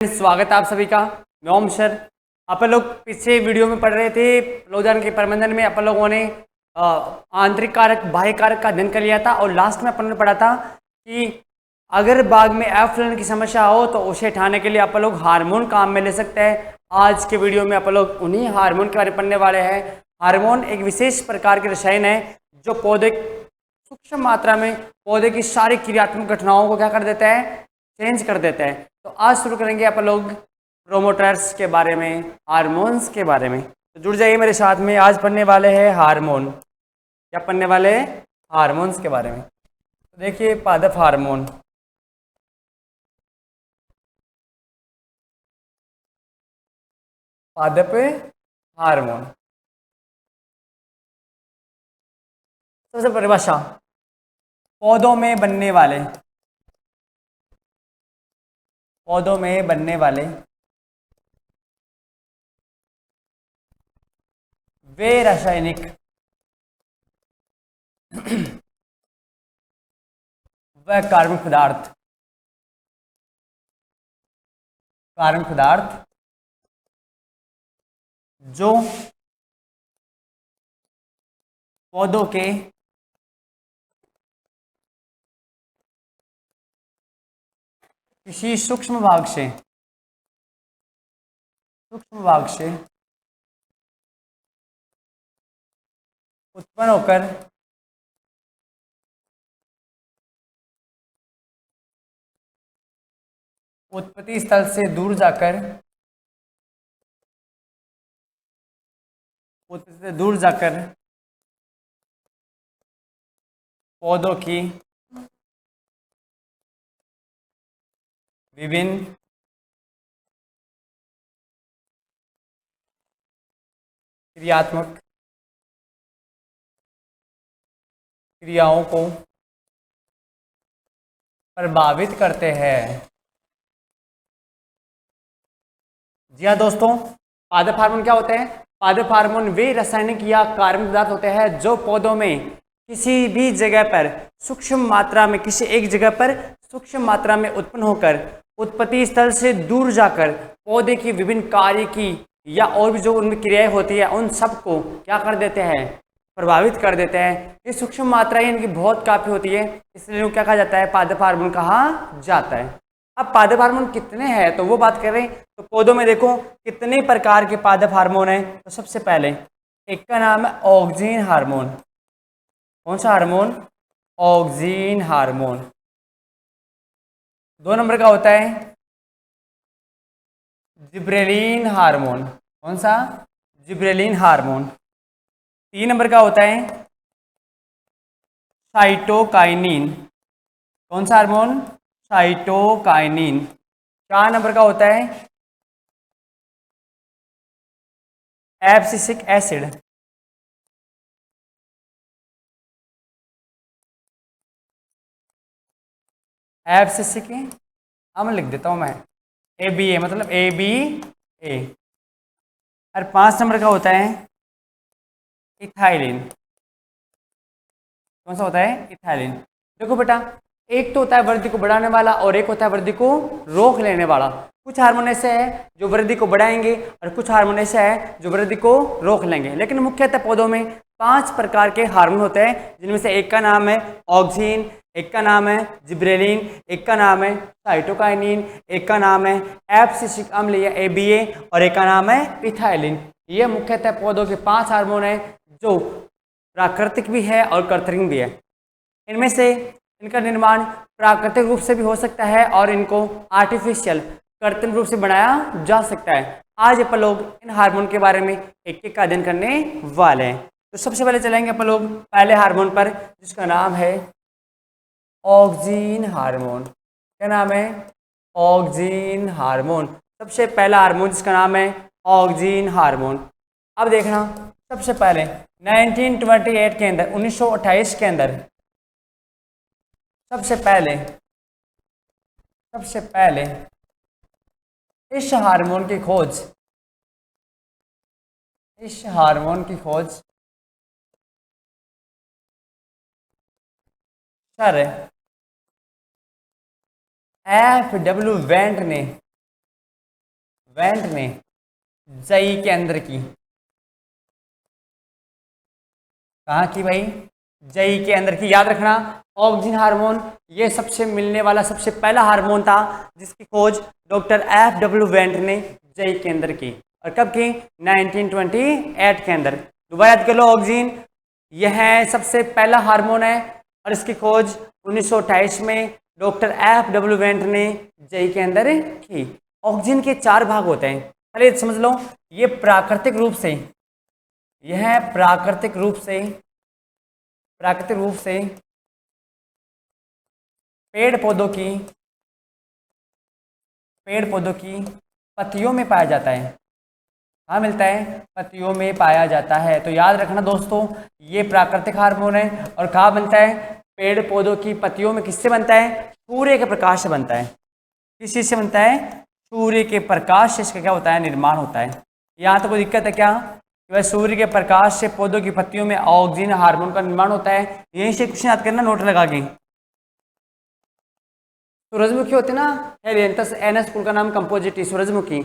स्वागत है आप सभी का। मैं ओम सर। अपन लोग पिछले वीडियो में पढ़ रहे थे प्रयोजन के प्रबंधन में अपन लोगों ने आंतरिक कारक बाह्य कारक का अध्ययन कर लिया था और लास्ट में अपन ने पढ़ा था कि अगर बाघ में एफ्लुएंट की समस्या हो तो उसे हटाने के लिए अपन लोग हार्मोन काम में ले सकते हैं। आज के वीडियो में अपन लोग उन्हीं हार्मोन के बारे में पढ़ने वाले हैं। हार्मोन एक विशेष प्रकार के रसायन है जो पौधे सूक्ष्म मात्रा में पौधे की सारी क्रियात्मक घटनाओं को क्या कर देता है, चेंज कर देता है। तो आज शुरू करेंगे अपन लोग प्रोमोटर्स के बारे में, हार्मोन्स के बारे में। तो जुड़ जाइए मेरे साथ में। आज पढ़ने वाले हैं हार्मोन। क्या पढ़ने वाले हैं? हार्मोन्स के बारे में। तो देखिए पादप हार्मोन। पादप हार्मोन सबसे परिभाषा पौधों में बनने वाले वे रासायनिक व कार्बनिक पदार्थ जो पौधों के किसी सूक्ष्म भाग से उत्पन्न होकर उत्पत्ति स्थल से दूर जाकर पौधों की विभिन्न क्रियात्मक क्रियाओं को प्रभावित करते हैं। जी हाँ दोस्तों, पादप हार्मोन क्या होते हैं? पादप हार्मोन वे रासायनिक या कार्बनिक पदार्थ होते हैं जो पौधों में किसी भी जगह पर सूक्ष्म मात्रा में उत्पन्न होकर उत्पत्ति स्थल से दूर जाकर पौधे की विभिन्न कार्य की या और भी जो उनमें क्रियाएं होती है उन सबको क्या कर देते हैं, प्रभावित कर देते हैं। ये सूक्ष्म मात्राएं इनकी बहुत काफी होती है, इसलिए इनको क्या कहा जाता है? पादप हार्मोन कहा जाता है। अब पादप हार्मोन कितने हैं तो वो बात कर रहे हैं। तो पौधों में देखो कितने प्रकार के पादप हार्मोन हैं। तो सबसे पहले एक का नाम है ऑक्सीन हार्मोन। कौन सा हार्मोन? Oxygen hormone. 2 नंबर का होता है जिब्रेलिन हार्मोन। कौन सा? Gibberellin hormone. 3 नंबर का होता है साइटोकाइनिन। कौन सा हार्मोन? साइटोकाइनिन। 4 नंबर का होता है एब्सिसिक एसिड। एब्सिसिक अब लिख देता हूं मैं ABA, मतलब ABA। और 5 नंबर का होता है इथाइलिन। कौन सा होता है? इथाइलिन। देखो बेटा, एक तो होता है वृद्धि को बढ़ाने वाला और एक होता है वृद्धि को रोक लेने वाला। कुछ हार्मोन ऐसे है जो वृद्धि को बढ़ाएंगे और कुछ हार्मोन ऐसे है जो वृद्धि को रोक लेंगे। लेकिन मुख्यतः पौधों में 5 प्रकार के हार्मोन होते हैं, जिनमें से एक का नाम है ऑक्सीन, एक का नाम है जिब्रेलिन, एक का नाम है साइटोकाइनिन, एक का नाम है एब्सिसिक अम्ल या ABA और एक का नाम है इथाइलिन। ये मुख्यतः पौधों के 5 हार्मोन है जो प्राकृतिक भी है और कृत्रिम भी है। इनमें से इनका निर्माण प्राकृतिक रूप से भी हो सकता है और इनको आर्टिफिशियल कृत्रिम रूप से बनाया जा सकता है। आज अपन लोग इन हार्मोन के बारे में एक एक का अध्ययन करने वाले हैं। तो सबसे पहले चलेंगे अपन लोग पहले हार्मोन पर, जिसका नाम है ऑक्सीन हार्मोन। क्या नाम है? Oxygen hormone. सबसे पहला हार्मोन जिसका नाम है ऑक्सीन हार्मोन। अब देखना, सबसे पहले 1928 के अंदर, 1928 के अंदर सबसे पहले इस हार्मोन की खोज सर FW वेंट ने वेंट ने जई के अंदर की। कहाँ की भाई? जई के अंदर की। याद रखना ऑक्सीजन हार्मोन ये सबसे मिलने वाला सबसे पहला हार्मोन था जिसकी खोज डॉक्टर F.W. वेंट ने जई के अंदर की। और कब की? 1928 के अंदर। दोबारा याद कर लो, ऑक्सीजन यह सबसे पहला हार्मोन है और इसकी खोज 1928 में डॉक्टर F.W. वेंट ने जई के अंदर की। ऑक्सीजन के 4 भाग होते हैं, पहले समझ लो। ये प्राकृतिक रूप से, यह प्राकृतिक रूप से पेड़ पौधों की पत्तियों में पाया जाता है। कहाँ मिलता है? पत्तियों में पाया जाता है। तो याद रखना दोस्तों, ये प्राकृतिक हार्मोन है और कहाँ बनता है? पेड़ पौधों की पत्तियों में। किससे बनता है? सूर्य के प्रकाश से बनता है। किस चीज से बनता है? सूर्य के प्रकाश से इसका क्या होता है? निर्माण होता है। यहाँ तो कोई दिक्कत है क्या? वह सूर्य के प्रकाश से पौधों की पत्तियों में ऑक्सीजन हार्मोन का निर्माण होता है। यहीं से क्वेश्चन याद करना नोट लगा के। सूरजमुखी होती ना, हेलियंथस एनस, स्कूल का नाम कंपोजिटी, सूरजमुखी,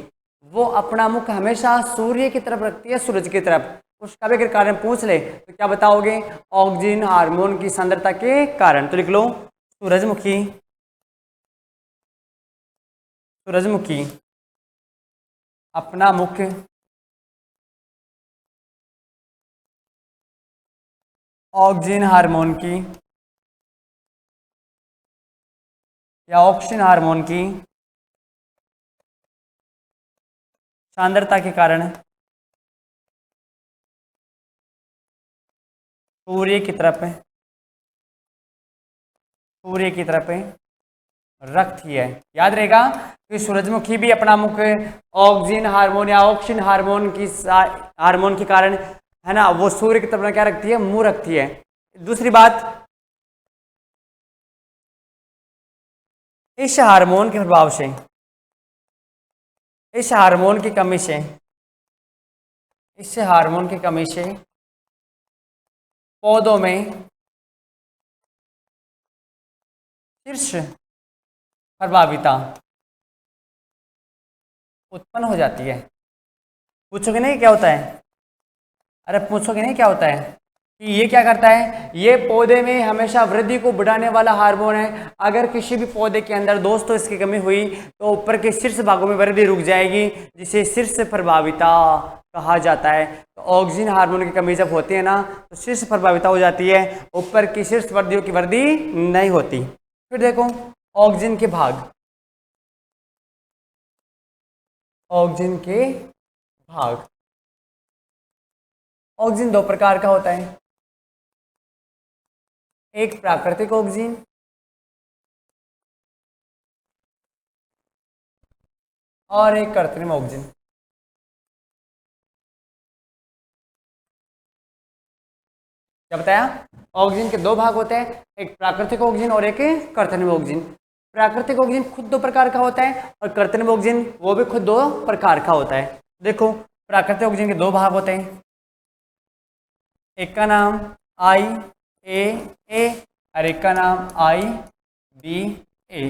वो अपना मुख हमेशा सूर्य की तरफ रखती है, सूरज की तरफ। उसका भी अगर कारण पूछ ले तो क्या बताओगे? ऑक्सीजन हार्मोन की सांद्रता के कारण। तो लिख लो सूरजमुखी अपना मुख ऑक्सीजन हार्मोन की या ऑक्सीजन हार्मोन की सांद्रता के कारण सूर्य की तरफ रखती है। याद रहेगा कि सूरजमुखी भी अपना मुख ऑक्सीजन हार्मोन या ऑक्सीजन हार्मोन के कारण, है ना, वो सूर्य की तरफ क्या रखती है? मुंह रखती है। दूसरी बात, इस हार्मोन के प्रभाव से, इस हार्मोन की कमी से पौधों में शीर्ष प्रभाविता उत्पन्न हो जाती है। पूछोगे नहीं क्या होता है? अरे पूछोगे नहीं क्या होता है कि ये क्या करता है? ये पौधे में हमेशा वृद्धि को बढ़ाने वाला हार्मोन है। अगर किसी भी पौधे के अंदर दोस्तों इसकी कमी हुई तो ऊपर के शीर्ष भागों में वृद्धि रुक जाएगी, जिसे शीर्ष प्रभाविता कहा जाता है। तो ऑक्सीजन हार्मोन की कमी जब होती है ना तो शीर्ष प्रभाविता हो जाती है, ऊपर की शीर्ष वृद्धियों की वृद्धि नहीं होती। फिर देखो ऑक्सीजन के भाग, ऑक्सीजन के भाग। ऑक्सीजन 2 प्रकार का होता है, एक प्राकृतिक ऑक्सीजन और एक कृत्रिम ऑक्सीजन। क्या बताया? ऑक्सीजन के 2 भाग होते हैं, एक प्राकृतिक ऑक्सीजन और एक कृत्रिम ऑक्सीजन। प्राकृतिक ऑक्सीजन खुद 2 प्रकार का होता है और कृत्रिम ऑक्सीजन वो भी खुद 2 प्रकार का होता है। देखो प्राकृतिक ऑक्सीजन के 2 भाग होते हैं, एक का नाम IA और एक का नाम IBA।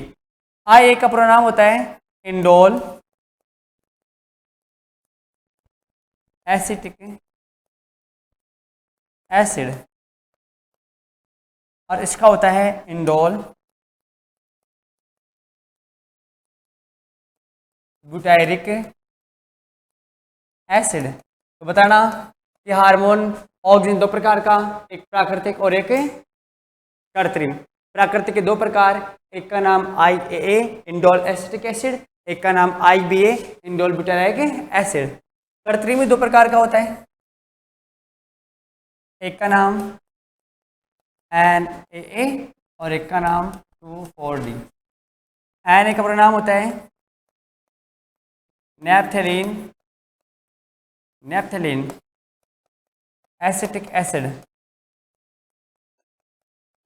IA का पूरा नाम होता है इंडोल एसिटिक एसिड और इसका होता है इंडोल ब्यूटायरिक एसिड। तो बताना कि हार्मोन ऑक्सीजन 2 प्रकार का, एक प्राकृतिक और एक कृत्रिम। प्राकृतिक के 2 प्रकार, एक का नाम IAA इंडोल एसिटिक एसिड, एक का नाम IBA इंडोल ब्यूटायरिक एसिड। कृत्रिम भी 2 प्रकार का होता है, एक का नाम NAA और एक का नाम 2,4-D। NA का पूरा नाम होता है नेपथलीन एसिटिक एसिड।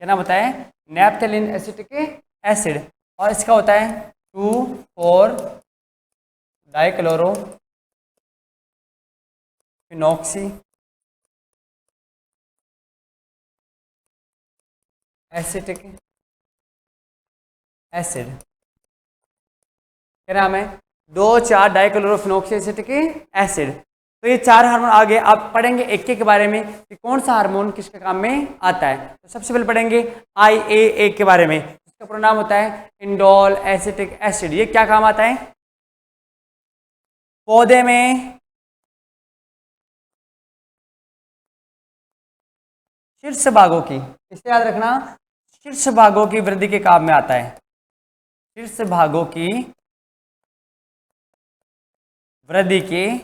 क्या नाम होता है? नेपथलीन एसिटिक एसिड। और इसका होता है 2,4-डाइक्लोरो फिनॉक्सी एसिटिक एसिड। क्या नाम है? 2,4 डाइक्लोरोफिनॉक्सी एसिटिक एसिड। तो ये 4 हार्मोन आ गए। आप पढ़ेंगे एक एक के बारे में कि कौन सा हार्मोन किसके काम में आता है। तो सबसे पहले पढ़ेंगे IAA के बारे में। इसका पूरा नाम होता है इंडोल एसिटिक एसिड। ये क्या काम आता है? पौधे में शीर्ष भागों की, इसे याद रखना, शीर्ष भागों की वृद्धि के काम में आता है। शीर्ष भागों की वृद्धि के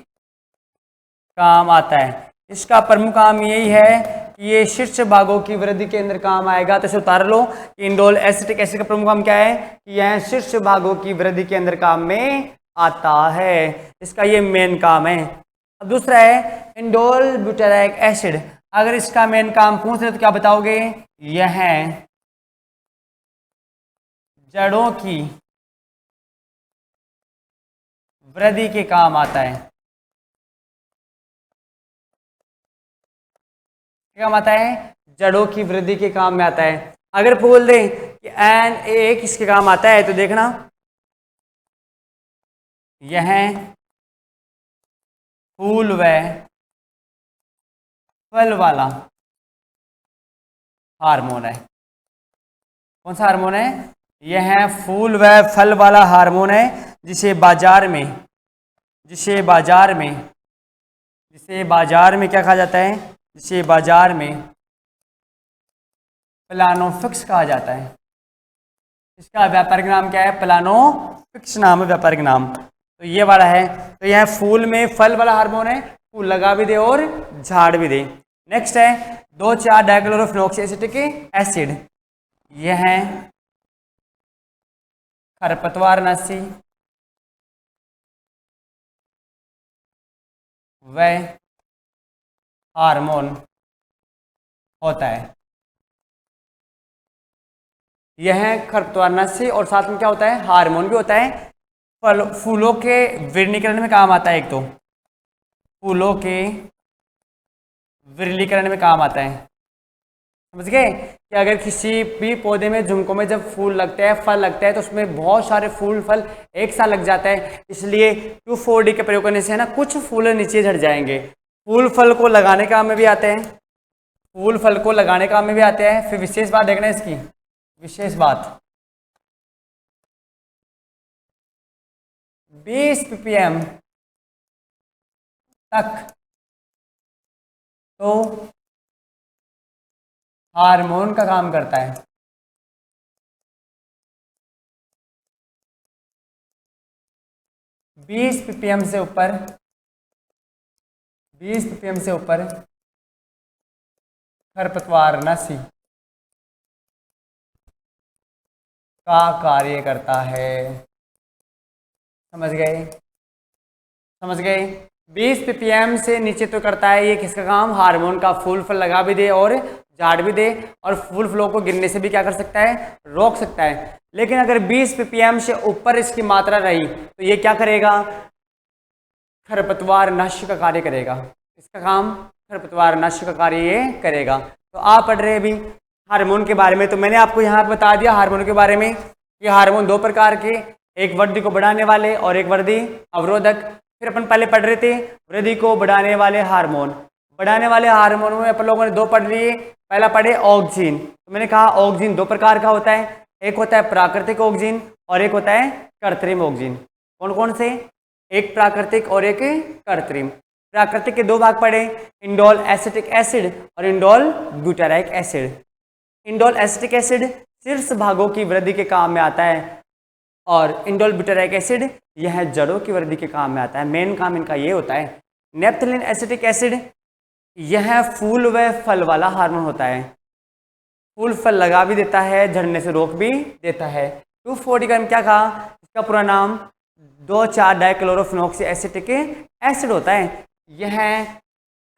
काम आता है। इसका प्रमुख काम यही है कि ये शीर्ष भागों की वृद्धि के अंदर काम आएगा। तो इसे उतार लो कि इंडोल एसिटिक एसिड का प्रमुख काम क्या है कि यह शीर्ष भागों की वृद्धि के अंदर काम में आता है। इसका ये मेन काम है। अब दूसरा है इंडोल ब्यूटाराइक एसिड। अगर इसका मेन काम पूछ रहे तो क्या बताओगे? यह जड़ों की वृद्धि के काम आता है। क्या काम आता है? जड़ों की वृद्धि के काम में आता है। अगर बोल दें कि NA किसके काम आता है तो देखना, यह फूल व फल वाला हार्मोन है। कौन सा हार्मोन है? यह फूल व फल वाला हार्मोन है, जिसे बाजार में क्या कहा जाता है? जिसे बाजार में प्लानोफिक्स कहा जाता है। इसका व्यापारिक नाम क्या है? प्लानोफिक्स नाम है व्यापारिक नाम। तो ये वाला है। तो यह फूल में फल वाला हार्मोन है, फूल लगा भी दे और झाड़ भी दे। नेक्स्ट है 2,4 डाइक्लोरोफिनॉक्सी एसिटिक एसिड। यह खरपतवारनाशी व हार्मोन होता है। यह खरपतवारनाशी और साथ में क्या होता है? हार्मोन भी होता है। फूलों के विरलीकरण में काम आता है। एक तो फूलों के विरलीकरण में काम आता है। समझ गए कि अगर किसी भी पौधे में, झुमकों में जब फूल लगते हैं, फल लगता है, तो उसमें बहुत सारे फूल फल एक साथ लग जाता है। इसलिए 2,4-D के प्रयोग करने से ना कुछ फूल नीचे झड़ जाएंगे। फूल फल को लगाने काम में भी आते हैं। फूल फल को लगाने काम में भी आते हैं। फिर विशेष बात देखना इसकी, विशेष बात 20 ppm तक तो हार्मोन का काम करता है। 20 ppm से ऊपर, 20 ppm से ऊपर खरपतवारनाशी का कार्य करता है। समझ गए? 20 ppm से नीचे तो करता है ये किसका काम? हार्मोन का। फूल फल लगा भी दे और झाड़ भी दे, और फूल फलों को गिरने से भी क्या कर सकता है? रोक सकता है। लेकिन अगर 20 ppm से ऊपर इसकी मात्रा रही तो ये क्या करेगा? खरपतवारनाशी का कार्य करेगा। इसका काम खरपतवारनाशी का कार्य ये करेगा। तो आप पढ़ रहे अभी हार्मोन के बारे में। तो मैंने आपको यहाँ बता दिया हार्मोन के बारे में कि हार्मोन 2 प्रकार के, एक वृद्धि को बढ़ाने वाले और एक वृद्धि अवरोधक। फिर अपन पहले पढ़ रहे थे वृद्धि को बढ़ाने वाले हार्मोन। बढ़ाने वाले हार्मोन में अपन लोगों ने 2 पढ़ लिए। पहला पढ़े ऑक्सिन। तो मैंने कहा ऑक्सिन 2 प्रकार का होता है, एक होता है प्राकृतिक ऑक्सिन और एक होता है कृत्रिम ऑक्सिन। कौन कौन से? एक प्राकृतिक और एक कृत्रिम। प्राकृतिक के 2 भाग पढ़े, इंडोल एसिटिक एसिड और indole butyric acid. Indole acetic acid शीर्ष भागों की वृद्धि के काम में आता है, और इंडोल ब्यूटाराइक एसिड यह जड़ों की वृद्धि के काम में आता है। मेन काम इनका ये होता है। नेप्थलीन एसिटिक एसिड यह फूल व फल वाला हार्मोन होता है। फूल फल लगा भी देता है, झड़ने से रोक भी देता है। 2,4-D का क्या कहा? इसका पूरा नाम 2,4 डाइक्लोरोफिनॉक्सी एसिटिक एसिड होता है। यह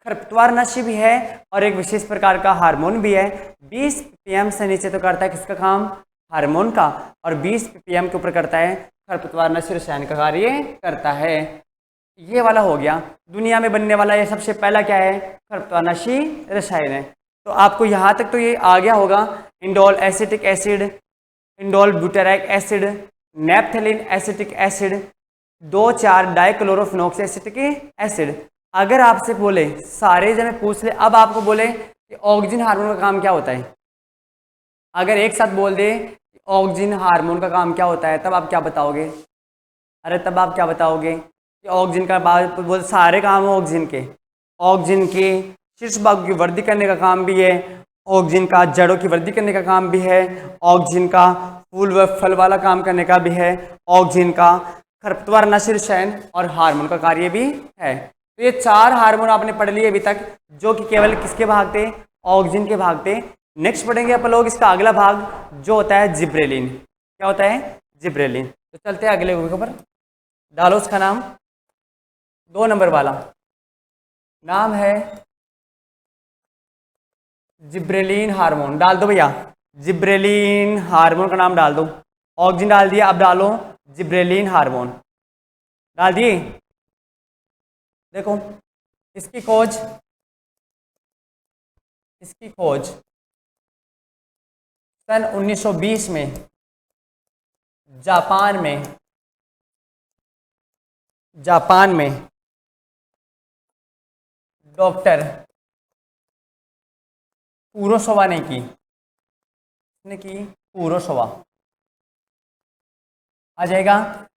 खरपतवारनाशी भी है और एक विशेष प्रकार का हार्मोन भी है। 20 ppm से नीचे तो करता है किसका काम? हार्मोन का, और 20 ppm के ऊपर करता है खरपतवारनाशी रसायन का कार्य करता है। ये वाला हो गया। दुनिया में बनने वाला ये सबसे पहला क्या है? खरपतवारनाशी रसायन है। तो आपको यहाँ तक तो ये आ गया होगा। Indole acetic acid, indole butyric acid, naphthalene acetic acid, 2,4 dichlorophenoxy acetic acid. अगर आपसे बोले सारे जने पूछ ले, अब आपको बोले कि ऑक्सीजन हार्मोन का काम क्या होता है, अगर एक साथ बोल दे कि ऑक्सीजन हार्मोन का काम क्या होता है, तब आप क्या बताओगे? अरे तब आप क्या बताओगे कि ऑक्सीजन का बाद बोल सारे काम है ऑक्सीजन के। ऑक्सीजन के शीर्ष भागों की वृद्धि करने का काम भी है, ऑक्सीजन का जड़ों की वृद्धि करने का काम भी है, ऑक्सीजन का फूल व फल वाला काम करने का भी है, ऑक्सीजन का खरपतवार नशील शयन और हार्मोन का कार्य भी है। तो ये 4 हार्मोन आपने पढ़ लिए अभी तक, जो कि केवल किसके भाग थे? ऑक्सीजन के भाग थे। नेक्स्ट पढ़ेंगे अपन लोग इसका अगला भाग जो होता है जिब्रेलिन। क्या होता है? जिब्रेलिन। तो चलते हैं अगले के ऊपर। डालो उसका नाम, 2 नंबर वाला नाम है जिब्रेलिन हार्मोन। डाल दो भैया, जिब्रेलिन हार्मोन का नाम डाल दो। ऑक्सीजन डाल दिया, अब डालो जिब्रेलिन हार्मोन। डाल दिए? देखो इसकी खोज सन 1920 में जापान में डॉक्टर कुरोसावा ने की। कुरोसावा आ जाएगा।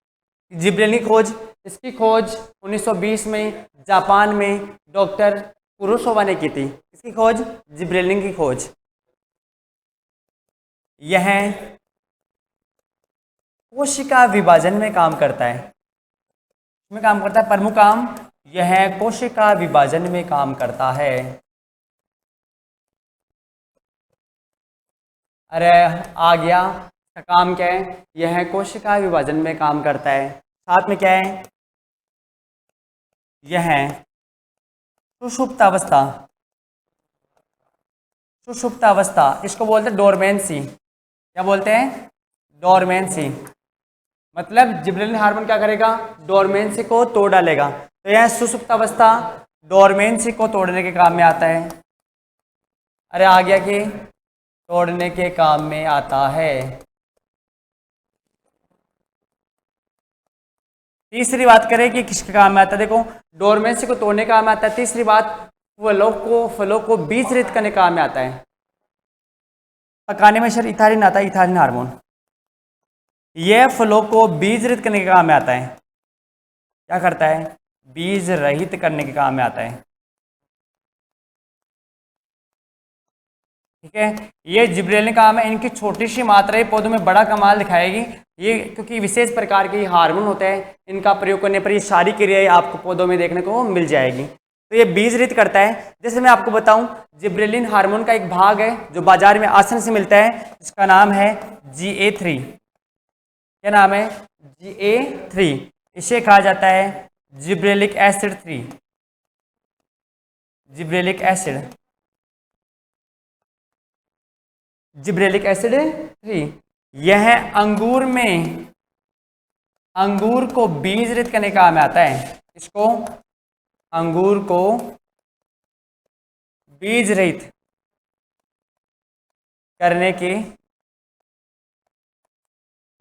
जिब्रेलिन की खोज, इसकी खोज 1920 में जापान में डॉक्टर कुरोसावा ने की थी। इसकी खोज, जिब्रेलिन की खोज। यह कोशिका विभाजन में काम करता है। इसमें काम करता है, प्रमुख काम यह कोशिका विभाजन में काम करता है। अरे आ गया, इसका काम क्या है? यह कोशिका विभाजन में काम करता है। साथ में क्या है? यह सुषुप्त अवस्था, इसको बोलते हैं डोरमेंसी। क्या बोलते हैं? डोरमेंसी। मतलब जिब्रेलिन हार्मोन क्या करेगा? डोरमेंसी को तोड़ डालेगा। तो यह सुषुप्त अवस्था डोरमेंसी को तोड़ने के काम में आता है। अरे आ गया कि तोड़ने के काम में आता है। तीसरी बात करें कि किसके काम में आता है, देखो डोरमेंसी को तोड़ने का काम में आता है। तीसरी बात, फलों को बीज रहित करने का काम में आता है। पकाने में सर इथालिन आता है, इथालिन हार्मोन। यह फलों को बीज रहित करने के काम में आता है। क्या करता है? बीज रहित करने के काम में आता है। ठीक है, ये जिब्रेलिन काम है। इनकी छोटी सी मात्रा पौधों में बड़ा कमाल दिखाएगी। ये क्योंकि विशेष प्रकार के हार्मोन होते हैं, इनका प्रयोग करने पर ये सारी क्रियाएं आपको पौधों में देखने को मिल जाएगी। तो ये बीज रहित करता है। जैसे मैं आपको बताऊं, जिब्रेलिन हार्मोन का एक भाग है जो बाजार में आसानी से मिलता है, जिसका नाम है GA3। क्या नाम है? GA3। इसे कहा जाता है जिब्रेलिक एसिड 3। Gibberellic acid 3। यह अंगूर को बीज रहित करने का काम में आता है। इसको अंगूर को बीज रहित करने के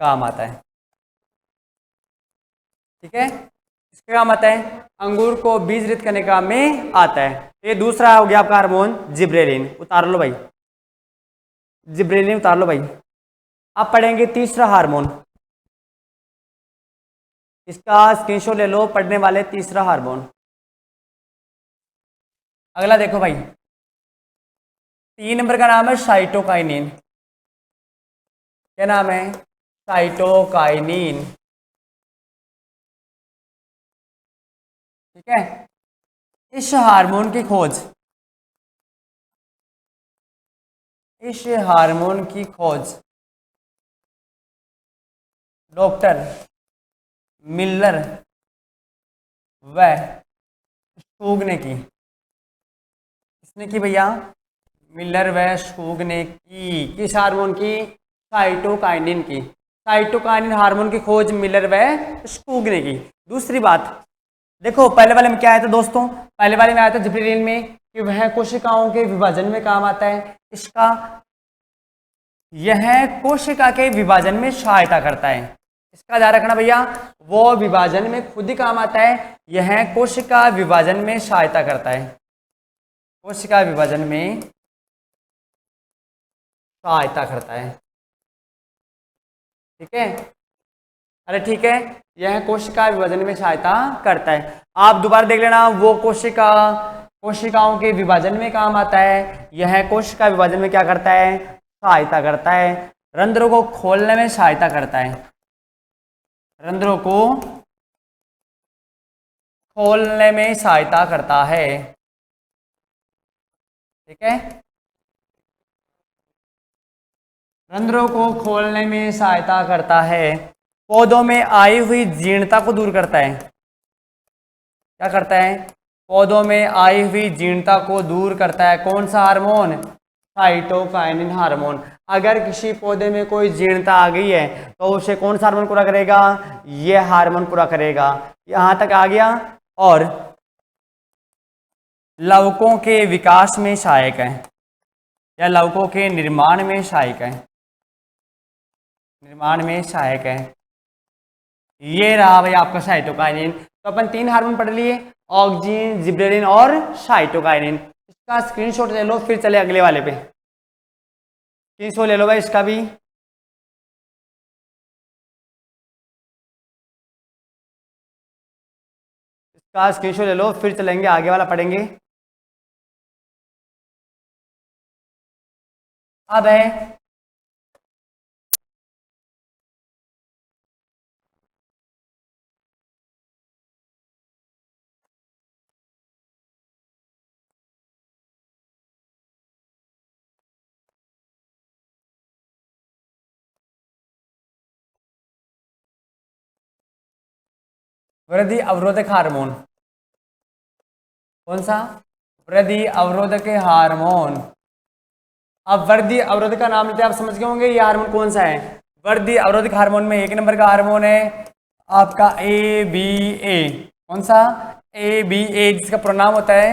काम आता है। ठीक है, इसका काम आता है अंगूर को बीज रहित करने का काम में आता है। ये दूसरा हो गया आपका हार्मोन जिब्रेलिन। उतार लो भाई, जिब्रेलिन उतार लो भाई। अब पढ़ेंगे तीसरा हार्मोन। इसका स्क्रीनशॉट ले लो, पढ़ने वाले तीसरा हार्मोन। अगला देखो भाई, 3 नंबर का नाम है साइटोकाइनिन। क्या नाम है? साइटोकाइनिन। ठीक है, इस हार्मोन की खोज डॉक्टर मिलर व स्टूग ने की। किसने की भैया? मिलर व स्टूग ने की। किस हार्मोन की? साइटोकाइनिन की। साइटोकाइनिन हार्मोन की खोज मिलर व स्टूग ने की। दूसरी बात देखो, पहले वाले में क्या आया था दोस्तों? पहले वाले में आया था जिब्रेलिन में कि वह कोशिकाओं के विभाजन में काम आता है। यह कोशिका के विभाजन में सहायता करता है। इसका ध्यान रखना भैया, वो विभाजन में खुद ही काम आता है, यह कोशिका विभाजन में सहायता करता है, कोशिका विभाजन में सहायता करता है। ठीक है, अरे ठीक है, यह कोशिका विभाजन में सहायता करता है। आप दोबारा देख लेना, वो कोशिकाओं के विभाजन में काम आता है, यह कोशिका विभाजन में क्या करता है, सहायता करता है। रंध्रों को खोलने में सहायता करता है, रंध्रों को खोलने में सहायता करता है। ठीक है, रंध्रों को खोलने में सहायता करता है। पौधों में आई हुई जीर्णता को दूर करता है, क्या करता है, पौधों में आई हुई जीर्णता को दूर करता है। कौन सा हार्मोन, साइटोकाइनिन हार्मोन। अगर किसी पौधे में कोई जीर्णता आ गई है तो उसे कौन सा हार्मोन पूरा करेगा, ये हार्मोन पूरा करेगा। यहां तक आ गया। और लवकों के विकास में सहायक है, या लवकों के निर्माण में सहायक है, निर्माण में सहायक है। ये रहा भाई आपका साइटोकाइनिन। तो अपन 3 हार्मोन पढ़ लिए, ऑक्सिन, जिब्रेलिन और साइटोकाइनिन। इसका स्क्रीनशॉट ले लो, फिर चले अगले वाले पे। स्क्रीनशॉट ले लो भाई इसका भी। इसका स्क्रीनशॉट ले लो, फिर चलेंगे आगे वाला पढ़ेंगे। अब है वृद्धि अवरोधक हार्मोन। कौन सा, वृद्धि अवरोधक हार्मोन। अब वृद्धि अवरोधक का नाम लेते आप समझ गए होंगे ये हार्मोन कौन सा है। वृद्धि अवरोधक हार्मोन में 1 नंबर का हार्मोन है आपका ABA। कौन सा, ABA, जिसका प्रोनाम होता है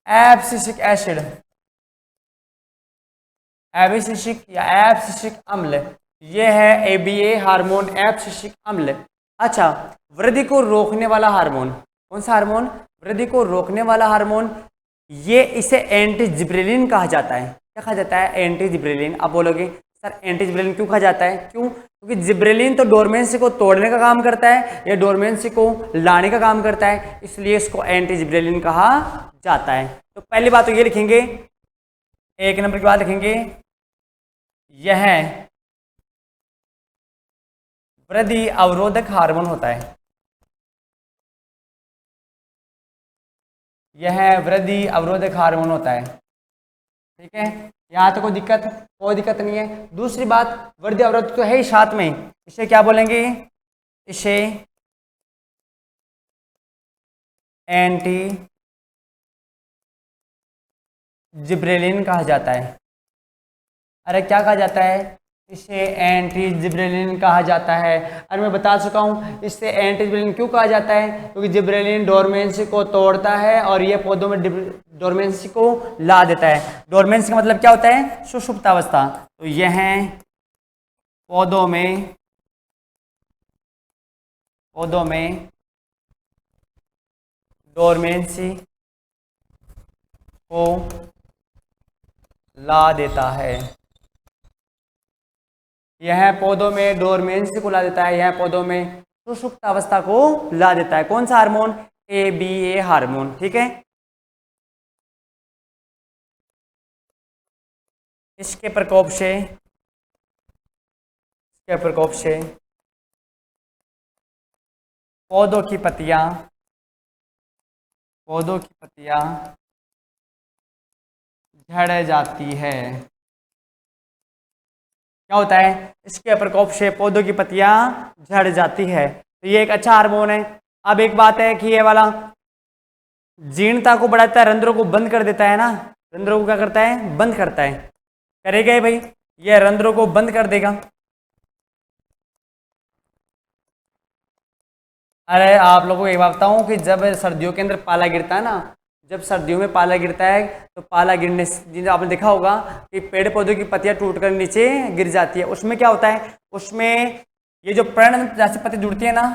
एब्सिसिक एसिड, एब्सिसिक या एब्सिसिक अम्ल। ये है ABA हार्मोन, एब्सिसिक अम्ल। अच्छा, वृद्धि को रोकने वाला हार्मोन, कौन सा हार्मोन, वृद्धि को रोकने वाला हार्मोन, ये इसे एंटी जिब्रेलिन कहा जाता है। क्या कहा जाता है, एंटी जिब्रेलिन। आप बोलोगे सर एंटी जिब्रेलिन क्यों कहा जाता है, क्यों, क्योंकि जिब्रेलिन तो डोरमेंसी को तोड़ने का काम करता है, या डोरमेंसी को लाने का काम करता है, इसलिए इसको एंटी जिब्रेलिन कहा जाता है। तो पहली बात तो ये लिखेंगे, 1 नंबर की बात लिखेंगे, यह वृद्धि अवरोधक हार्मोन होता है, यह वृद्धि अवरोधक हार्मोन होता है। ठीक है, यहाँ तो कोई दिक्कत नहीं है। दूसरी बात, वृद्धि अवरोधक तो है ही साथ में, इसे क्या बोलेंगे, इसे एंटी जिब्रेलिन कहा जाता है। अरे क्या कहा जाता है, इसे एंटी जिब्रेलिन कहा जाता है। और मैं बता चुका हूँ इससे एंटी जिब्रेलिन क्यों कहा जाता है, क्योंकि जिब्रेलिन डोरमेंसी को तोड़ता है और ये पौधों में डोरमेंसी को ला देता है। डोरमेंसी का मतलब क्या होता है, सुषुप्तावस्था। तो यह पौधों में डोरमेंसी को ला देता है, यह पौधों में डोरमेंसी को ला देता है, यह पौधों में सुषुप्त अवस्था को ला देता है। कौन सा हार्मोन, ABA हार्मोन। ठीक है, इसके प्रकोप से पौधों की पत्तियां झड़ जाती है। क्या होता है, इसके प्रकोप से पौधों की पत्तियां झड़ जाती है। तो ये एक अच्छा हार्मोन है। अब एक बात है कि ये वाला जीर्णता को बढ़ाता है, रंध्रों को बंद कर देता है ना, रंध्रों को क्या करता है, बंद करता है, करेगा ही भाई, ये रंध्रों को बंद कर देगा। अरे आप लोगों को एक बात बताऊं कि जब सर्दियों के अंदर पाला गिरता है ना, जब सर्दियों में पाला गिरता है तो पाला गिरने से आपने देखा होगा कि पेड़ पौधों की पत्तियां टूटकर नीचे गिर जाती है। उसमें क्या होता है, उसमें ये जो पर्णवंत जैसे पत्ती जुड़ती है ना,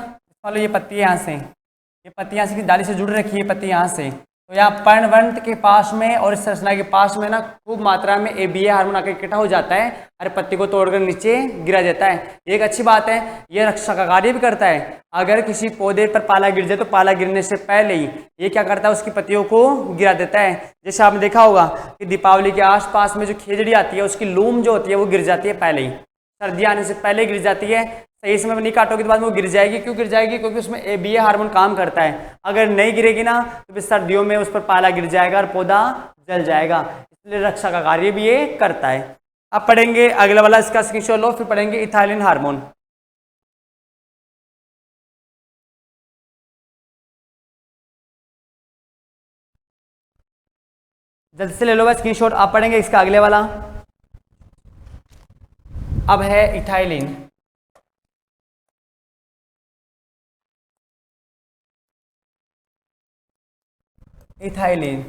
मान लो ये पत्ती यहाँ से, ये पत्ती यहाँ से डाली से जुड़ रखी है, पत्ती यहाँ से, तो यहाँ पर्णवंत के पास में और इस संरचना के पास में ना खूब मात्रा में ABA हार्मोन आकर इकट्ठा हो जाता है और पत्ती को तोड़कर नीचे गिरा देता है। ये एक अच्छी बात है, ये रक्षा का कार्य भी करता है। अगर किसी पौधे पर पाला गिर जाए तो पाला गिरने से पहले ही ये क्या करता है, उसकी पत्तियों को गिरा देता है। जैसे आपने देखा होगा कि दीपावली के आसपास में जो खेजड़ी आती है उसकी लूम जो होती है वो गिर जाती है पहले ही, सर्दी आने से पहले गिर जाती है। सही समय में नहीं काटोगे तो बाद में वो गिर जाएगी। क्यों गिर जाएगी? क्योंकि उसमें ABA हार्मोन काम करता है। अगर नहीं गिरेगी ना तो फिर सर्दियों में उस पर पाला गिर जाएगा और पौधा जल जाएगा। इसलिए रक्षा का कार्य भी ये करता है। अब पढ़ेंगे अगला वाला, इसका स्क्रीनशॉट लो, फिर पढ़ेंगे इथाइलिन हार्मोन। जल्दी से ले लो स्क्रीनशॉट। आप पढ़ेंगे इसका अगले वाला। अब है इथाइलिन। इथाइलिन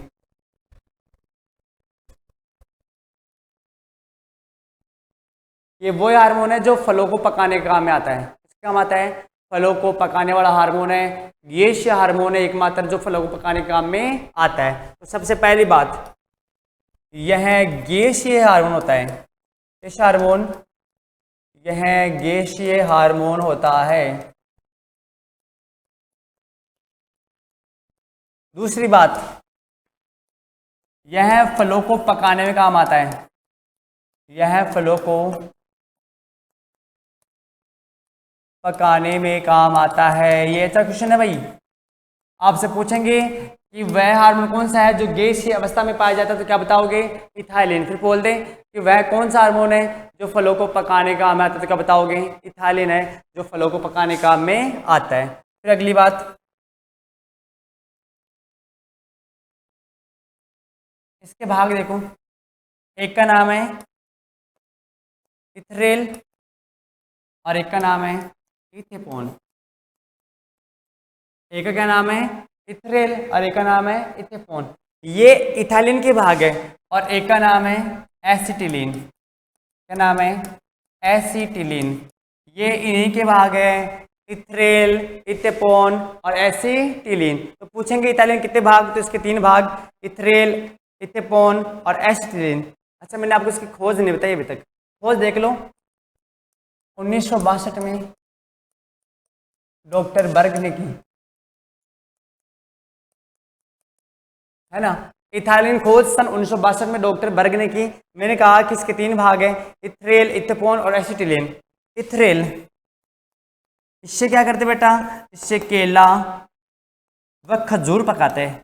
ये वो हार्मोन है जो फलों को पकाने के काम में आता है। किसके काम आता है? फलों को पकाने वाला हार्मोन है। गैसीय हार्मोन है एकमात्र जो फलों को पकाने के काम में आता है। तो सबसे पहली बात, यह गैसीय हार्मोन होता है। गैसीय हार्मोन, यह गैसीय हार्मोन होता है। दूसरी बात, यह फलों को पकाने में काम आता है। यह फलों को पकाने में काम आता है। ये अच्छा क्वेश्चन है भाई। आपसे पूछेंगे कि वह हार्मोन कौन सा है जो गैसीय अवस्था में पाया जाता है, तो क्या बताओगे? इथाइलिन। फिर बोल दें कि वह कौन सा हार्मोन है जो फलों को पकाने का काम आता है, तो क्या बताओगे? इथाइलिन है जो फलों को पकाने का काम में आता है। फिर अगली बात, इसके भाग देखो। एक का नाम है इथ्रेल और एक का नाम है इथेपोन। एक का क्या नाम है? इथ्रेल और एक का नाम है इथेपोन। ये इथाइलिन के भाग है। और एक का नाम है एसिटिलीन। क्या नाम है? एसिटिलीन। ये इन्हीं के भाग है, इथ्रेल, इथेपोन और एसिटिलीन। तो पूछेंगे इथाइलिन कितने भाग, तो इसके 3 भाग, इथ्रेल, इथेपोन और एसिटिलीन। अच्छा, मैंने आपको इसकी खोज नहीं बताई अभी तक। खोज देख लो। 1962 में डॉक्टर बर्ग ने की, है ना। इथाइलिन खोज सन 1962 में डॉक्टर बर्ग ने की। मैंने कहा कि इसके 3 भाग हैं, इथ्रेल, इथेपोन और एसिटिलीन। इथ्रेल, इससे क्या करते बेटा? इससे केला व खजूर पकाते हैं।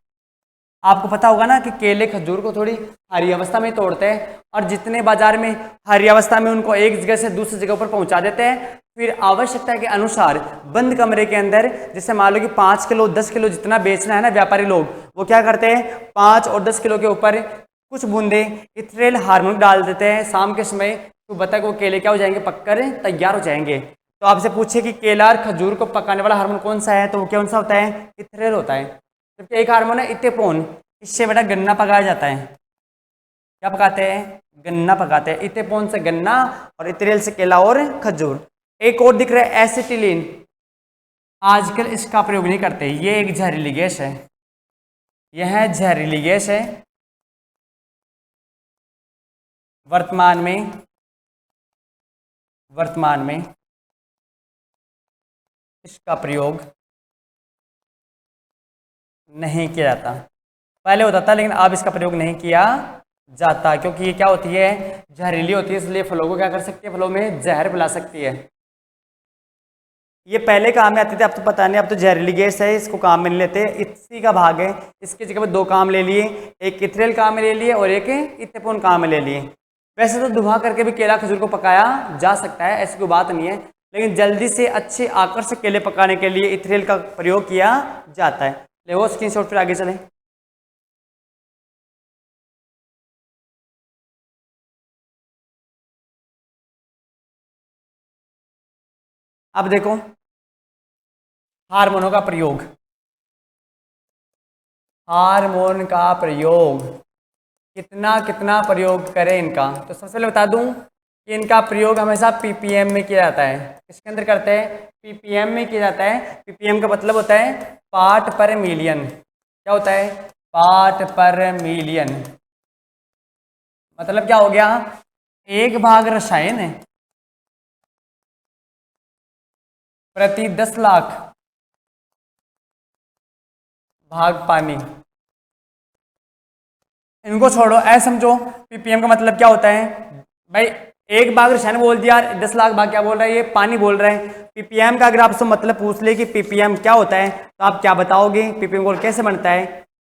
आपको पता होगा ना कि केले खजूर को थोड़ी हरी अवस्था में तोड़ते हैं और जितने बाजार में हरी अवस्था में उनको एक जगह से दूसरी जगह पर पहुंचा देते हैं। फिर आवश्यकता के अनुसार बंद कमरे के अंदर, जैसे मान लो कि 5 किलो 10 किलो जितना बेचना है ना व्यापारी लोग, वो क्या करते हैं 5 और 10 किलो के ऊपर कुछ बूंदे इथ्रेल हार्मोन डाल देते हैं। शाम के समय सुबह तक वो केले क्या हो जाएंगे? पककर तैयार हो जाएंगे। तो आपसे पूछे कि केला और खजूर को पकाने वाला हार्मोन कौन सा है, तो वो कौन सा होता है? इथ्रेल होता है। जबकि एक हार्मोन है इथेपोन, इससे बेटा गन्ना पकाया जाता है। क्या पकाते हैं? गन्ना पकाते हैं। इथेपोन से गन्ना और इथ्रेल से केला और खजूर। एक और दिख रहा है एसिटिलीन। आजकल इसका प्रयोग नहीं करते, ये एक जहरीली गैस है। यह जहरीली गैस है। वर्तमान में इसका प्रयोग नहीं किया जाता। पहले होता था लेकिन अब इसका प्रयोग नहीं किया जाता, क्योंकि ये क्या होती है? जहरीली होती है, इसलिए फलों को क्या कर सकती है? फलों में जहर फैला सकती है। ये पहले काम में आते थे, अब तो पता नहीं, अब तो जहरीली गैस है, इसको काम में नहीं लेते। इसी का भाग है। इसकी जगह पर 2 काम ले लिए, एक इथ्रेल काम में ले लिए और एक इथेपोन काम में ले लिए। वैसे तो धुआं करके भी केला खजूर को पकाया जा सकता है, ऐसी कोई बात नहीं है, लेकिन जल्दी से अच्छे आकर्षक केले पकाने के लिए इथ्रेल का प्रयोग किया जाता है। ले वो स्क्रीनशॉट, फिर आगे चलें। अब देखो हार्मोनों का प्रयोग। हार्मोन का प्रयोग कितना कितना प्रयोग करें इनका, तो सबसे पहले बता दूं कि इनका प्रयोग हमेशा पीपीएम में किया जाता है। किसके अंदर करते हैं? पीपीएम में किया जाता है। पीपीएम का मतलब होता है पार्ट पर मिलियन। क्या होता है? पार्ट पर मिलियन। मतलब क्या हो गया? एक भाग रसायन है प्रति 10 लाख भाग पानी। इनको छोड़ो, ऐसे समझो पीपीएम का मतलब क्या होता है भाई? एक भाग रसायन बोल दिया, 10 लाख भाग क्या बोल रहा है? ये पानी बोल रहे हैं। पीपीएम का अगर आपसे मतलब पूछ ले कि पीपीएम क्या होता है, तो आप क्या बताओगे? पीपीएम गोल कैसे बनता है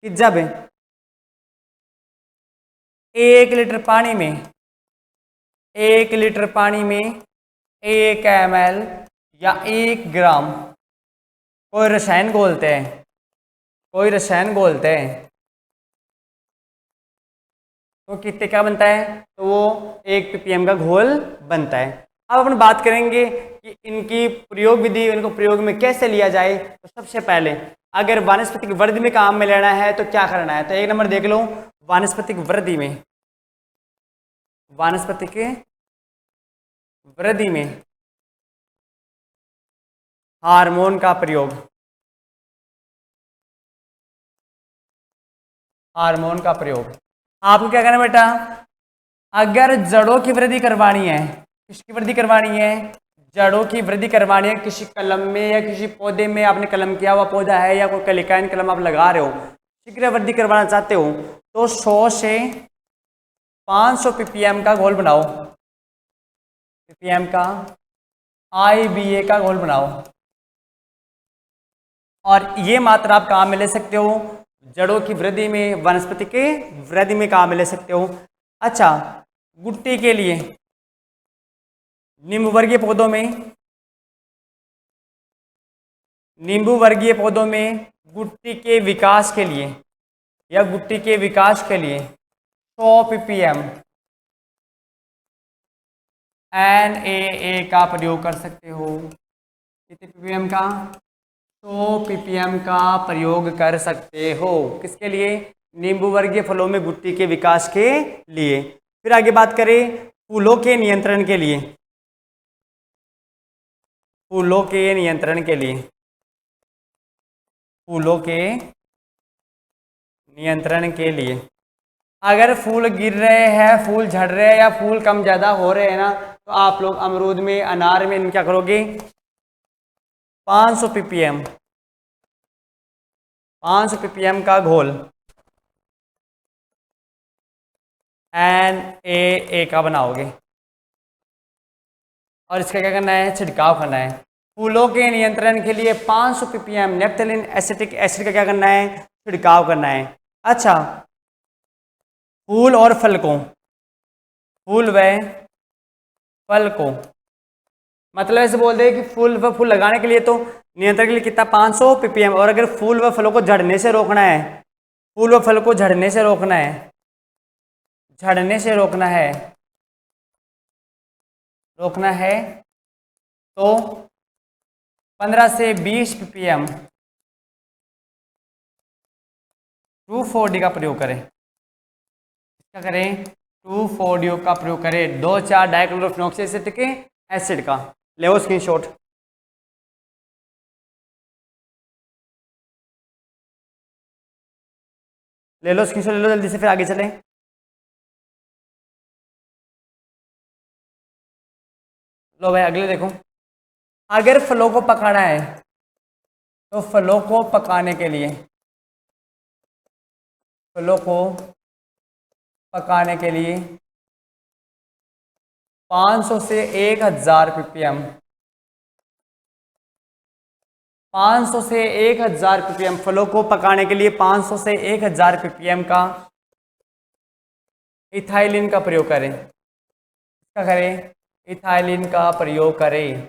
कि जब 1 लीटर पानी में 1 लीटर पानी में 1 ml या 1 ग्राम कोई रसायन घोलते हैं, कोई रसायन घोलते हैं, तो कितने क्या बनता है? तो वो 1 ppm का घोल बनता है। अब अपन बात करेंगे कि इनकी प्रयोग विधि, इनको प्रयोग में कैसे लिया जाए। तो सबसे पहले अगर वानस्पतिक वृद्धि में काम में लेना है तो क्या करना है? तो 1 नंबर देख लो, वानस्पतिक वृद्धि में, वानस्पतिक वृद्धि में हार्मोन का प्रयोग, हार्मोन का प्रयोग। आपको क्या करना है बेटा? अगर जड़ों की वृद्धि करवानी है, किसकी वृद्धि करवानी है? जड़ों की वृद्धि करवानी है। किसी कलम में या किसी पौधे में आपने कलम किया हुआ पौधा है या कोई कलिकाइन कलम आप लगा रहे हो, शीघ्र वृद्धि करवाना चाहते हो, तो 100 से 500 ppm का घोल बनाओ, ppm का IBA का घोल बनाओ। और ये मात्रा आप काम में ले सकते हो जड़ों की वृद्धि में, वनस्पति के वृद्धि में काम में ले सकते हो। अच्छा, गुट्टी के लिए, नींबू वर्गीय पौधों में, नींबू वर्गीय पौधों में गुट्टी के विकास के लिए या गुट्टी के विकास के लिए 100 ppm NaA का प्रयोग कर सकते हो। कितने ppm का? 100 ppm का प्रयोग कर सकते हो। किसके लिए? नींबू वर्गीय फलों में गुट्टी के विकास के लिए। फिर आगे बात करें फूलों के नियंत्रण के लिए, फूलों के नियंत्रण के लिए, फूलों के नियंत्रण के लिए अगर फूल गिर रहे हैं, फूल झड़ रहे हैं या फूल कम ज़्यादा हो रहे हैं ना, तो आप लोग अमरूद में, अनार में क्या करोगे? 500 ppm, 500 ppm का घोल NaA का बनाओगे और इसका क्या करना है? छिड़काव करना है। फूलों के नियंत्रण के लिए 500 ppm नेप्थलीन एसिटिक एसिड का क्या करना है? छिड़काव करना है। अच्छा, फूल और फल को, फूल व फल को, मतलब ऐसे बोल दे कि फूल व फूल लगाने के लिए तो नियंत्रण के लिए कितना? 500 ppm। और अगर फूल व फलों को झड़ने से रोकना है, फूल व फल को झड़ने से रोकना है, झड़ने से रोकना है, रोकना है, तो 15 से 20 ppm 2,4-D का प्रयोग करें। क्या करें? 2,4-D का प्रयोग करें, 2,4 डाइक्लोरोफेनॉक्सी एसिड का। ले वो स्क्रीनशॉट। ले लो स्क्रीनशॉट, ले लो जल्दी से, फिर आगे चलें। लो भाई अगले देखो। अगर फलों को पकाना है तो फलों को पकाने के लिए, फलों को पकाने के लिए 500 से 1,000 ppm, 500 से 1,000 ppm फलों को पकाने के लिए 500 से 1,000 ppm का इथाइलिन का प्रयोग करें। क्या करें? इथाइलिन का प्रयोग करें।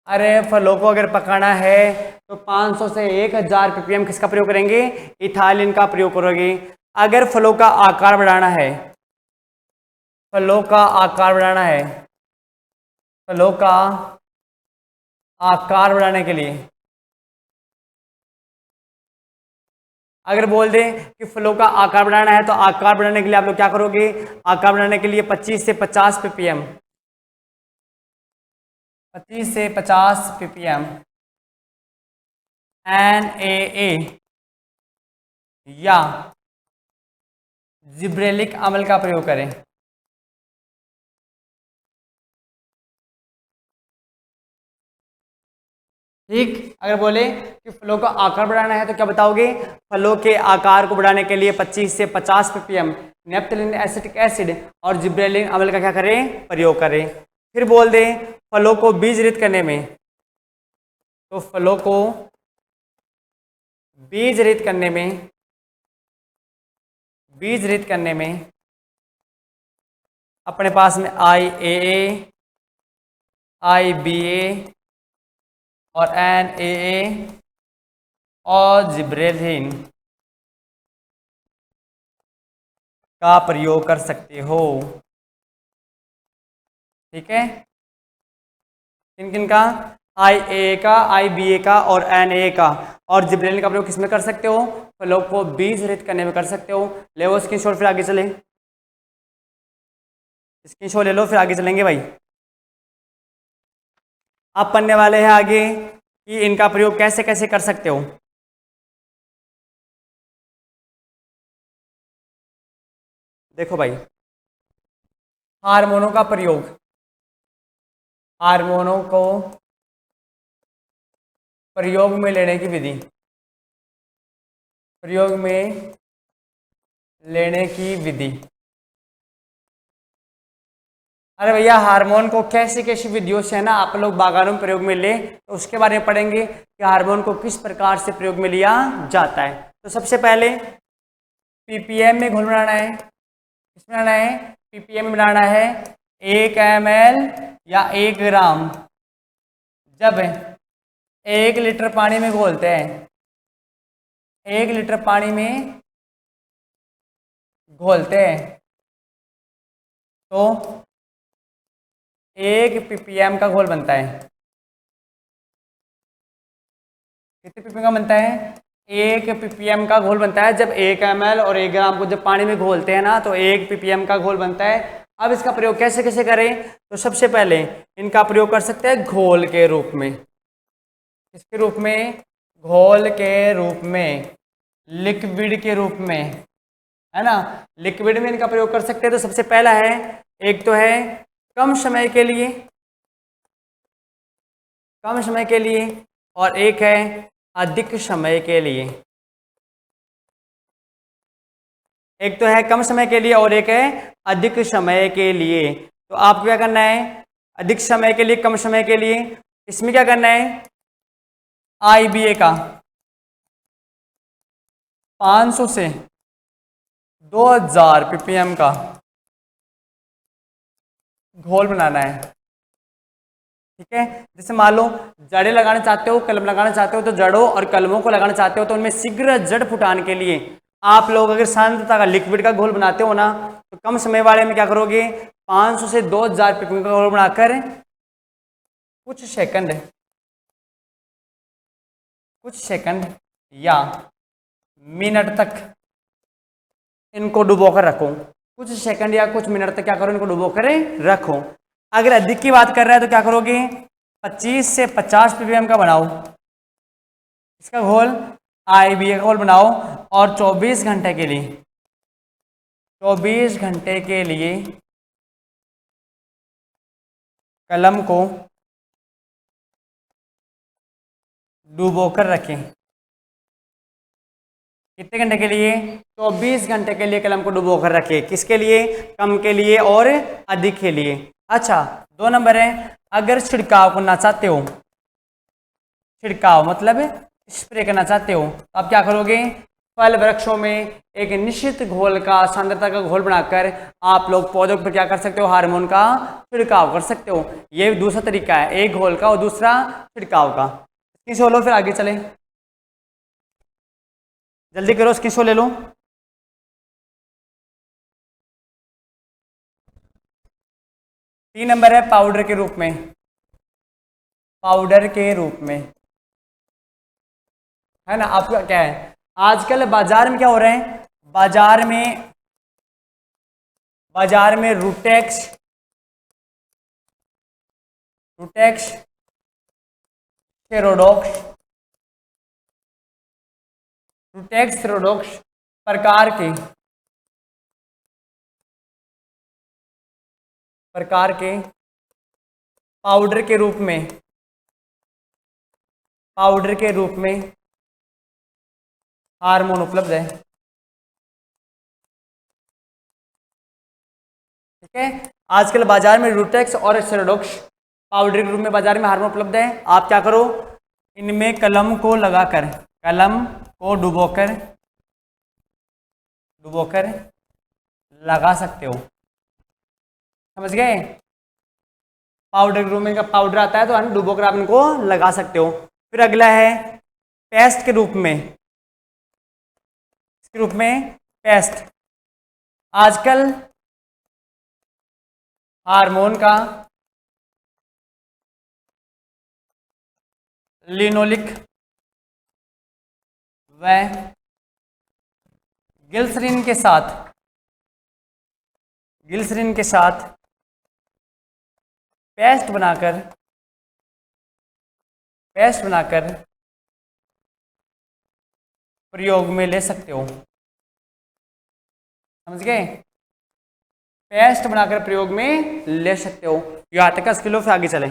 अरे फलों को अगर पकाना है तो 500 से 1,000 ppm किसका प्रयोग करेंगे? इथाइलिन का प्रयोग करोगे। अगर फलों का आकार बढ़ाना है, फलों का आकार बढ़ाना है, फलों का आकार बढ़ाने के लिए अगर बोल दें कि फ्लो का आकार बढ़ाना है तो आकार बढ़ाने के लिए आप लोग क्या करोगे, आकार बढ़ाने के लिए 25 से 50 ppm, 25 से 50 ppm NaA या जिब्रेलिक अम्ल का प्रयोग करें। ठीक, अगर बोले कि फ्लो का आकार बढ़ाना है तो क्या बताओगे, फ्लो के आकार को बढ़ाने के लिए 25 से 50 ppm नेप्थलीन एसिटिक एसिड और जिब्रेलिन अम्ल का क्या करें, प्रयोग करें। फिर बोल दें फ्लो को बीजरहित करने में, तो फ्लो को बीजरहित करने में अपने पास में IAA, IBA और NaA और जिब्रेलिन का प्रयोग कर सकते हो। ठीक है, किन किन का, IA का, IBA का और NaA का और जिब्रेलिन का प्रयोग किसमें कर सकते हो, फ्लो को बीजरहित करने में कर सकते हो। ले वो स्क्रीनशॉट, फिर आगे चले, स्क्रीनशॉट ले लो फिर आगे चलेंगे भाई। आप पढ़ने वाले हैं आगे कि इनका प्रयोग कैसे कैसे कर सकते हो। देखो भाई, हार्मोनों का प्रयोग, हार्मोनों को प्रयोग में लेने की विधि, प्रयोग में लेने की विधि। अरे भैया, हार्मोन को कैसी कैसी विधियों से है ना आप लोग बागानों में प्रयोग में ले, तो उसके बारे में पढ़ेंगे कि हार्मोन को किस प्रकार से प्रयोग में लिया जाता है। तो सबसे पहले ppm में घोल बनाना है, किस बनाना है, ppm में बनाना है 1 ml या 1 ग्राम। जब 1 लीटर पानी में घोलते हैं, 1 लीटर पानी में घोलते हैं तो 1 ppm का घोल बनता है। कितने ppm का बनता है, 1 ppm का घोल बनता है। जब 1 ml और 1 ग्राम को जब पानी में घोलते हैं ना तो 1 ppm का घोल बनता है। अब इसका प्रयोग कैसे कैसे करें, तो सबसे पहले इनका प्रयोग कर सकते हैं घोल के रूप में। किसके रूप में, घोल के रूप में, लिक्विड के रूप में, है ना, लिक्विड में इनका प्रयोग कर सकते हैं। तो सबसे पहला है, एक तो है कम समय के लिए, कम समय के लिए, और एक है अधिक समय के लिए। एक तो है कम समय के लिए और एक है अधिक समय के लिए। तो आपको क्या करना है, अधिक समय के लिए, कम समय के लिए, इसमें क्या करना है, IBA का 500 से 2000 ppm का घोल बनाना है। ठीक है, जैसे मान लो जड़ें लगाना चाहते हो, कलम लगाना चाहते हो, तो जड़ों और कलमों को लगाना चाहते हो तो उनमें शीघ्र जड़ फुटाने के लिए आप लोग अगर सांद्रता का लिक्विड का घोल बनाते हो ना, तो कम समय वाले में क्या करोगे, 500 से 2000 ppm का घोल बनाकर कुछ सेकंड या मिनट तक इनको डुबोकर रखो। कुछ सेकंड या कुछ मिनट तक क्या करो, इनको डुबोकर रखो। अगर अधिक की बात कर रहा है तो क्या करोगे, 25 से 50 ppm का बनाओ इसका घोल, IBA का घोल बनाओ और 24 घंटे के लिए, 24 घंटे के लिए कलम को डुबोकर रखें। कितने घंटे के लिए, 24 घंटे के लिए कलम को डुबोकर रखें। किसके लिए, कम के लिए और अधिक के लिए। अच्छा, 2 नंबर है, अगर छिड़काव करना चाहते हो, छिड़काव मतलब स्प्रे करना चाहते हो, तो आप क्या करोगे, फल वृक्षों में एक निश्चित घोल का, सांद्रता का घोल बनाकर आप लोग पौधों पर क्या कर सकते हो, हार्मोन का छिड़काव कर सकते हो। ये दूसरा तरीका है, एक घोल का और दूसरा छिड़काव का। किस लो, फिर आगे चले, जल्दी करो, किसको ले लो। तीन नंबर है पाउडर के रूप में, पाउडर के रूप में, है ना। आपका क्या है, आजकल बाजार में क्या हो रहे हैं, बाजार में रूटेक्स सेरोडॉक्स प्रकार के पाउडर के रूप में हार्मोन उपलब्ध है। ठीक है, आजकल बाजार में रूटेक्स और सेरोडॉक्स पाउडर के रूप में बाजार में हार्मोन उपलब्ध है। आप क्या करो, इनमें कलम को डुबोकर लगा सकते हो। समझ गए, पाउडर के रूप में का पाउडर आता है तो डुबोकर आप इनको लगा सकते हो। फिर अगला है पेस्ट के रूप में, पेस्ट। आजकल हार्मोन का लिनोलिक व ग्लिसरीन के साथ पेस्ट बनाकर प्रयोग में ले सकते हो। समझ गए, पेस्ट बनाकर प्रयोग में ले सकते हो। यहाँ तक का स्किल, फिर आगे चले।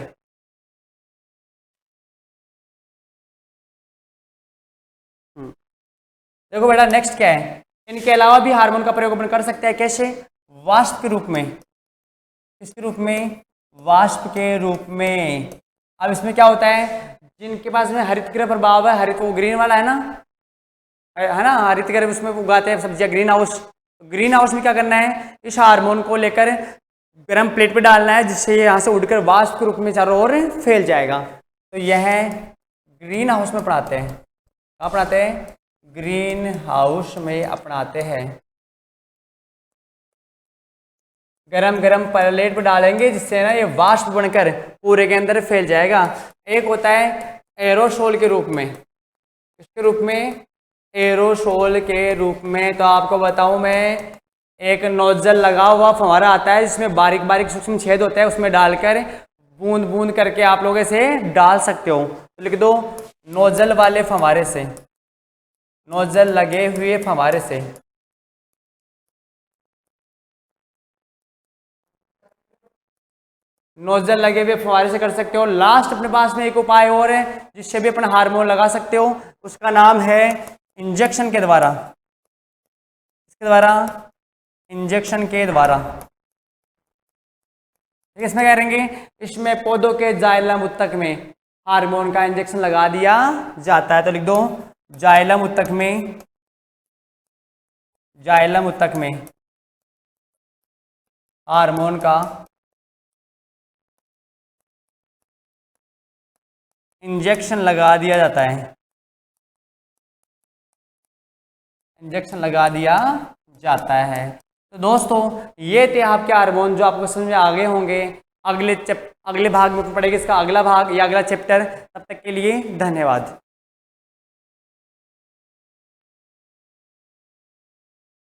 देखो बेटा नेक्स्ट क्या है, इनके अलावा भी हार्मोन का प्रयोग अपन कर सकते हैं। कैसे, वाष्प के रूप में। किसके रूप में, वाष्प के रूप में। अब इसमें क्या होता है, जिनके पास में हरितगृह प्रभाव है, हरित वो ग्रीन वाला है ना, हरितगृह उसमें उगाते हैं सब्जियां, ग्रीन हाउस में क्या करना है, इस हार्मोन को लेकर गर्म प्लेट पे डालना है, जिससे ये यहाँ से उड़कर वाष्प के रूप में चारों ओर फैल जाएगा। तो यह ग्रीन हाउस में पढ़ाते हैं। कहाँ पढ़ाते हैं, ग्रीन हाउस में अपनाते हैं। गरम प्लेट पर डालेंगे, जिससे ना ये वाष्प बनकर पूरे के अंदर फैल जाएगा। एक होता है एरोसोल के रूप में। इसके रूप में, एरोसोल के रूप में तो आपको बताऊं मैं, एक नोजल लगा हुआ फव्वारा आता है, जिसमें बारीक बारीक सूक्ष्म छेद होता है, उसमें डालकर बूंद बूंद करके आप लोग इसे डाल सकते हो। तो लिख दो, नोजल वाले फव्वारे से, नोजल लगे हुए फव्वारे से। नोजल लगे हुए फव्वारे से कर सकते हो। लास्ट अपने पास में एक उपाय और है, जिससे भी अपन हार्मोन लगा सकते हो, उसका नाम है इंजेक्शन के द्वारा। इसके द्वारा, इंजेक्शन के द्वारा। इसमें क्या करेंगे, इसमें पौधों के जाइलम उत्तक में हार्मोन का इंजेक्शन लगा दिया जाता है। तो लिख दो, जाइलम उत्तक में हार्मोन का इंजेक्शन लगा दिया जाता है। इंजेक्शन लगा दिया जाता है। तो दोस्तों ये थे आपके हार्मोन, जो आपको समझ में आ गए होंगे। अगले भाग में पढ़ेगा इसका अगला भाग या अगला चैप्टर। तब तक के लिए धन्यवाद।